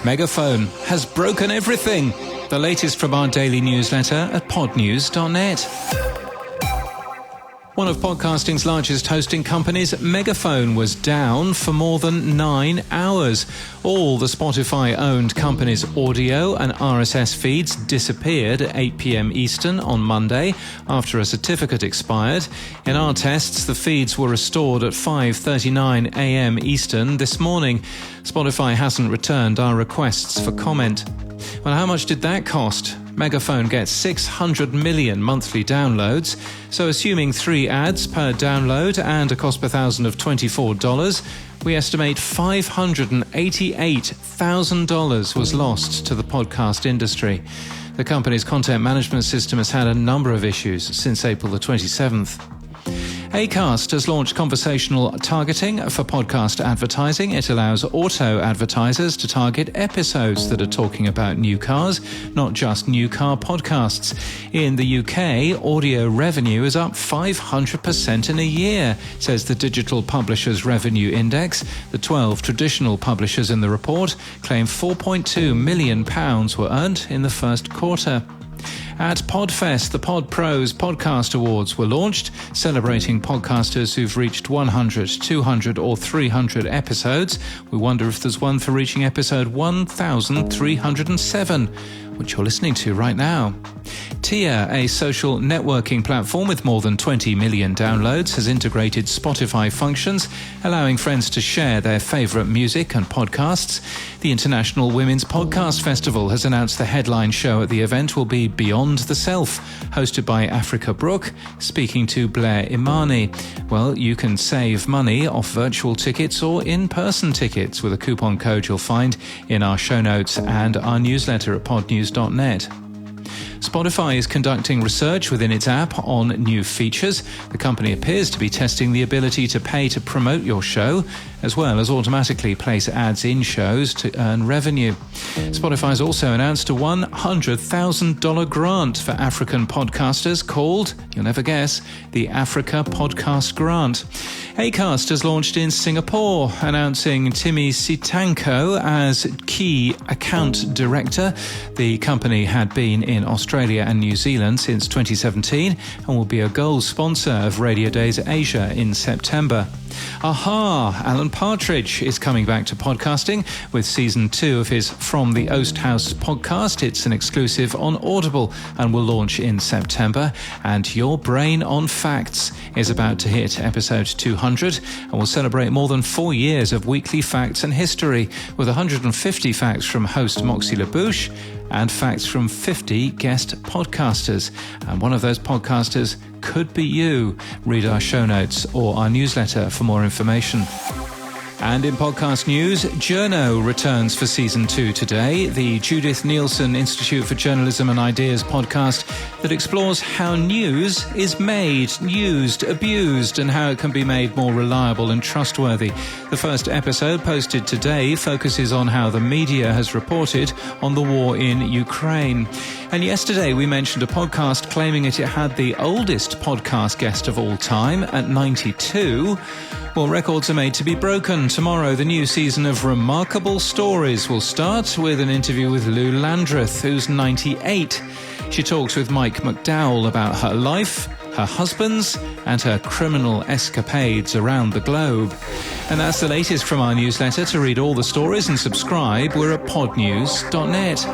Megaphone has broken everything. The latest from our daily newsletter at podnews.net. One of podcasting's largest hosting companies, Megaphone, was down for more than 9 hours. All the Spotify-owned company's audio and RSS feeds disappeared at 8 p.m. Eastern on Monday after a certificate expired. In our tests, the feeds were restored at 5:39 a.m. Eastern this morning. Spotify hasn't returned our requests for comment. Well, how much did that cost? Megaphone gets 600 million monthly downloads, so assuming 3 ads per download and a cost per thousand of $24, we estimate $588,000 was lost to the podcast industry. The company's content management system has had a number of issues since April the 27th. Acast has launched conversational targeting for podcast advertising. It allows auto advertisers to target episodes that are talking about new cars, not just new car podcasts. In the UK, audio revenue is up 500% in a year, says the Digital Publishers Revenue Index. The 12 traditional publishers in the report claim £4.2 million were earned in the first quarter. At Podfest, the Pod Pros Podcast Awards were launched, celebrating podcasters who've reached 100, 200 or 300 episodes. We wonder if there's one for reaching episode 1307, which you're listening to right now. Tia, a social networking platform with more than 20 million downloads, has integrated Spotify functions, allowing friends to share their favourite music and podcasts. The International Women's Podcast Festival has announced the headline show at the event will be Beyond the Self, hosted by Africa Brooke, speaking to Blair Imani. Well, you can save money off virtual tickets or in-person tickets with a coupon code you'll find in our show notes and our newsletter at podnews.net. Spotify is conducting research within its app on new features. The company appears to be testing the ability to pay to promote your show, as well as automatically place ads in shows to earn revenue. Spotify has also announced a $100,000 grant for African podcasters called, you'll never guess, the Africa Podcast Grant. Acast has launched in Singapore, announcing Timmy Sitanko as key account director. The company had been in Australia and New Zealand since 2017 and will be a gold sponsor of Radio Days Asia in September. Aha! Alan Partridge is coming back to podcasting with season 2 of his From the Oast House podcast. It's an exclusive on Audible and will launch in September. And Your Brain on Facts is about to hit episode 200 and will celebrate more than 4 years of weekly facts and history, with 150 facts from host Moxie LaBouche and facts from 50 guest podcasters. And one of those podcasters could be you. Read our show notes or our newsletter for more information. And in podcast news, Journo returns for season 2 today, the Judith Nielsen Institute for Journalism and Ideas podcast that explores how news is made, used, abused, and how it can be made more reliable and trustworthy. The first episode, posted today, focuses on how the media has reported on the war in Ukraine. And yesterday we mentioned a podcast claiming it had the oldest podcast guest of all time at 92. Well, records are made to be broken. Tomorrow, the new season of Remarkable Stories will start with an interview with Lou Landreth, who's 98. She talks with Mike McDowell about her life, her husband's, and her criminal escapades around the globe. And that's the latest from our newsletter. To read all the stories and subscribe, we're at podnews.net.